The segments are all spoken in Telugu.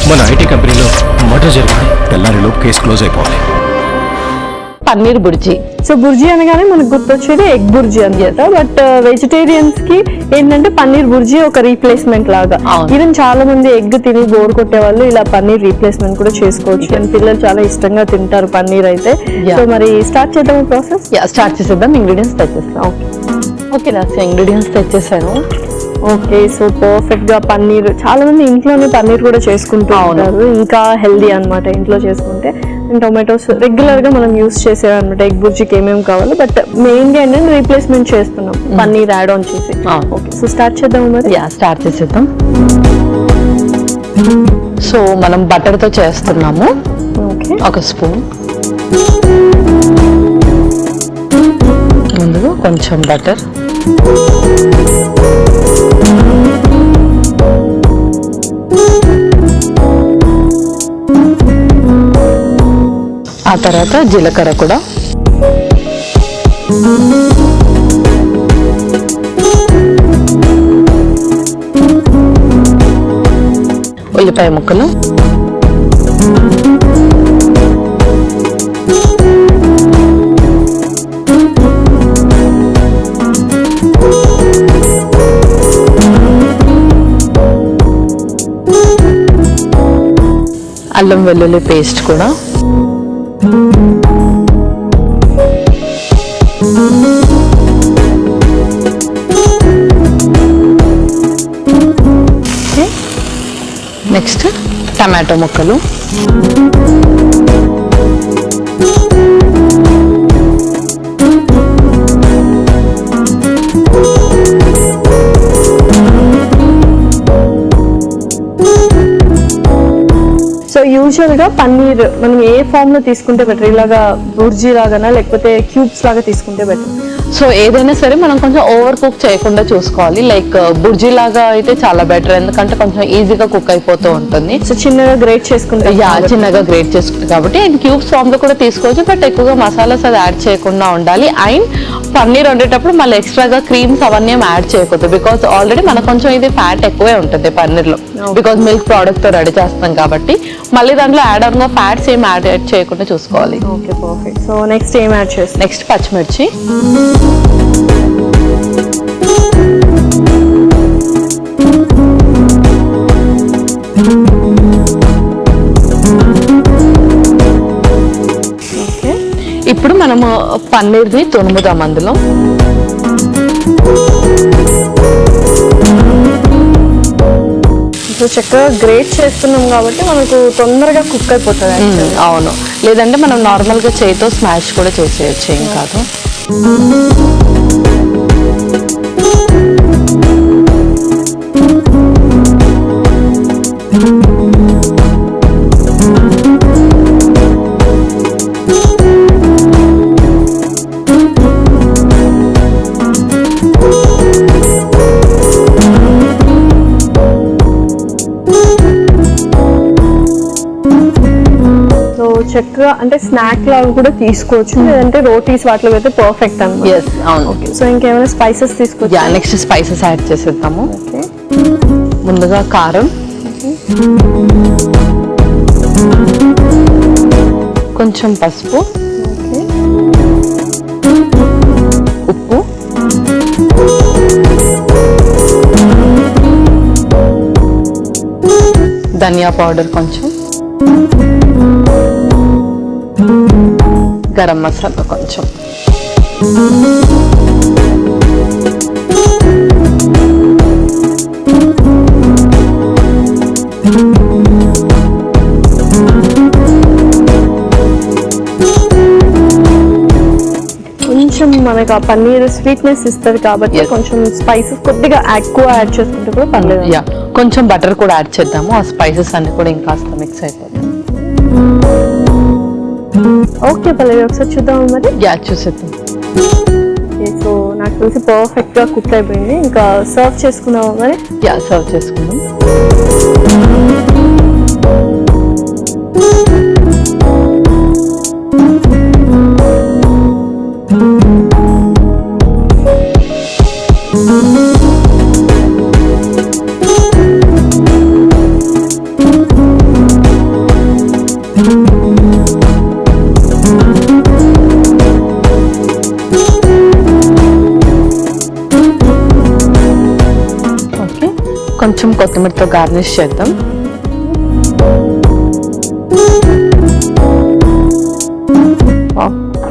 మన ఐటీ కంపెనీలో మర్డర్ జరిగింది. తెల్లారిలోపు కేసు క్లోజ్ అయిపోవాలి. పన్నీర్ బుర్జీ. సో బుర్జీ అనగానే మనకు గుర్తొచ్చేది ఎగ్ బుర్జీ అనమాట. బట్ వెజిటేరియన్స్ కి ఏంటంటే పన్నీర్ బుర్జీ ఒక రీప్లేస్మెంట్ లాగా. ఈవెన్ చాలా మంది ఎగ్ తిని బోర్ కొట్టే వాళ్ళు ఇలా పన్నీర్ రీప్లేస్మెంట్ కూడా చేసుకోవచ్చు. అండ్ పిల్లలు చాలా ఇష్టంగా తింటారు పన్నీర్ అయితే. సో మరి స్టార్ట్ చేద్దాం ప్రాసెస్. స్టార్ట్ చేసేద్దాం. ఇంగ్రీడియంట్స్ తెచ్చేస్తాం. ఓకే నాకు ఇంగ్రీడియంట్స్ తెచ్చేసాను. ఓకే, సో పర్ఫెక్ట్ గా పన్నీర్ చాలా మంది ఇంట్లోనే పన్నీర్ కూడా చేసుకుంటూ ఉంటారు. ఇంకా హెల్దీ అనమాట ఇంట్లో చేసుకుంటే. అండ్ టొమాటోస్ రెగ్యులర్ గా మనం యూస్ చేసేవి అనమాట. ఎగ్ బుర్జీకి ఏమేమి కావాలి, బట్ మెయిన్ గా ఏంటంటే రీప్లేస్మెంట్ చేస్తున్నాం పన్నీర్ యాడ్ ఆన్ చేసి. ఓకే, సో స్టార్ట్ చేద్దాం మరి. స్టార్ట్ చేసేద్దాం. సో మనం బటర్ తో చేస్తున్నాము. ఓకే, ఒక స్పూన్. ముందుగా కొంచెం బటర్, ఆ తర్వాత జీలకర్ర కూడా, ఉల్లిపాయ ముక్కలు, అల్లం వెల్లుల్లి పేస్ట్ కూడా, నెక్స్ట్ టమాటో ముక్కలు, సో యూజువల్ గా పన్నీర్ మనం ఏ ఫామ్ లో తీసుకుంటే బెటర్, ఇలాగా బుర్జీ లాగానా లేకపోతే క్యూబ్స్ లాగా తీసుకుంటే బెటర్? సో ఏదైనా సరే మనం కొంచెం ఓవర్ కుక్ చేయకుండా చూసుకోవాలి. లైక్ బుర్జీ లాగా అయితే చాలా బెటర్, ఎందుకంటే కొంచెం ఈజీగా కుక్ అయిపోతూ ఉంటుంది. సో చిన్నగా గ్రేట్ చేసుకుంటే, చిన్నగా గ్రేట్ చేసుకుంటాం కాబట్టి. అండ్ క్యూబ్స్ ఫామ్ లో కూడా తీసుకోవచ్చు, బట్ ఎక్కువగా మసాలాస్ అది యాడ్ చేయకుండా ఉండాలి. అండ్ పన్నీర్ వండేటప్పుడు మళ్ళీ ఎక్స్ట్రాగా క్రీమ్స్ అవన్నీ యాడ్ చేయకూడదు, బికాస్ ఆల్రెడీ మనకు కొంచెం ఇది ఫ్యాట్ ఎక్కువే ఉంటుంది పన్నీర్ లో, బికాస్ మిల్క్ ప్రోడక్ట్ తో రెడీ చేస్తాం కాబట్టి. మళ్ళీ దాంట్లో యాడ్ ఆన్ గా ఫ్యాట్స్ ఏం యాడ్ చేయకుండా చూసుకోవాలి. Okay, perfect. సో నెక్స్ట్ ఏం యాడ్ చేస్తాం? నెక్స్ట్ పచ్చిమిర్చి, ఇప్పుడు మనము పన్నీర్ని తురుముదాం. అందులో చక్కగా గ్రేట్ చేస్తున్నాం కాబట్టి మనకు తొందరగా కుక్ అయిపోతుంది. అవును, లేదంటే మనం నార్మల్ గా చేతితో స్మాష్ కూడా చేసేయచ్చు, ఏం కాదు. చక్కగా అంటే స్నాక్ లాగా కూడా తీసుకోవచ్చు, లేదంటే రోటీస్ వాటిలో అయితే పర్ఫెక్ట్ అన్నమాట. అవును. సో ఇంకేమైనా స్పైసెస్ తీసుకోవచ్చు? నెక్స్ట్ స్పైసెస్ యాడ్ చేసేద్దాము. ముందుగా కారం, కొంచెం పసుపు, ఉప్పు, ధనియా పౌడర్ కొంచెం, గరం మసాలా కొంచెం, కొంచెం మనకు ఆ పన్నీర్ స్వీట్నెస్ ఇస్తుంది కాబట్టి కొంచెం స్పైసెస్ కొద్దిగా ఎక్కువ యాడ్ చేసుకుంటే కూడా పర్లేదు. కొంచెం బటర్ కూడా యాడ్ చేద్దాము, ఆ స్పైసెస్ అన్ని కూడా ఇంకాస్త మిక్స్ అయిపోతాయి. ఓకే పల్లవి, ఒకసారి చూద్దాం మరి. చూసేద్దాం. సో నాకు తెలిసి పర్ఫెక్ట్ గా కుక్ అయిపోయింది. ఇంకా సర్వ్ చేసుకుందాం మరి. సర్వ్ చేసుకుందాం. కొంచెం కొత్తిమీరతో గార్నిష్ చేద్దాం.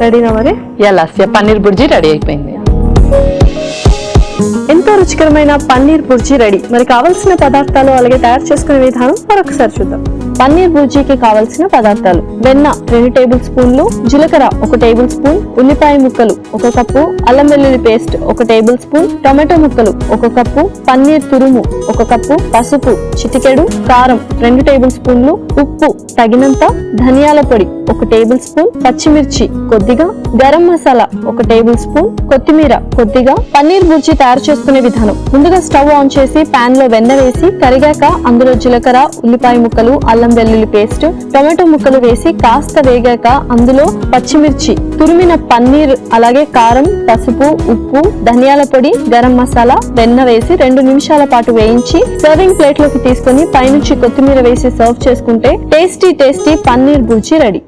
రెడీనా మరి? లస్య పన్నీర్ బుర్జీ రెడీ అయిపోయింది. ఎంతో రుచికరమైన పన్నీర్ బుర్జీ రెడీ. మరి కావాల్సిన పదార్థాలు అలాగే తయారు చేసుకునే విధానం మరొకసారి చూద్దాం. పన్నీర్ బుర్జీకి కావాల్సిన పదార్థాలు: వెన్న 2 టేబుల్ స్పూన్లు, జీలకర్ర 1 టేబుల్ స్పూన్, ఉల్లిపాయ ముక్కలు 1 కప్పు, అల్లం వెల్లుల్లి పేస్ట్ 1 టేబుల్ స్పూన్, టొమాటో ముక్కలు 1 కప్పు, పన్నీర్ తురుము 1 కప్పు, పసుపు చిటికెడు, కారం 2 టేబుల్ స్పూన్లు, ఉప్పు తగినంత, ధనియాల పొడి 1 టేబుల్ స్పూన్, పచ్చిమిర్చి కొద్దిగా, గరం మసాలా 1 టేబుల్ స్పూన్, కొత్తిమీర కొద్దిగా. పన్నీర్ బుర్జీ తయారు చేసుకునే విధానం: ముందుగా స్టవ్ ఆన్ చేసి పాన్ లో వెన్న వేసి కరిగాక అందులో జీలకర్ర, ఉల్లిపాయ ముక్కలు, అల్లం వెల్లుల్లి పేస్ట్, టొమాటో ముక్కలు వేసి కాస్త వేగాక అందులో పచ్చిమిర్చి, తురిమిన పన్నీర్ అలాగే కారం, పసుపు, ఉప్పు, ధనియాల పొడి, గరం మసాలా, వెన్న వేసి 2 నిమిషాల పాటు వేయించి సర్వింగ్ ప్లేట్ లోకి తీసుకొని పైనుంచి కొత్తిమీర వేసి సర్వ్ చేసుకుంటే tasty tasty paneer bhurji ready.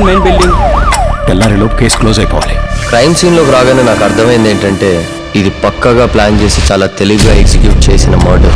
Main building తెల్లారిలోపు కేసు క్లోజ్ అయిపోవాలి. క్రైమ్ సీన్లోకి రాగానే నాకు అర్థమైంది ఏంటంటే ఇది పక్కాగా ప్లాన్ చేసి చాలా తెలివిగా ఎగ్జిక్యూట్ చేసిన మర్డర్.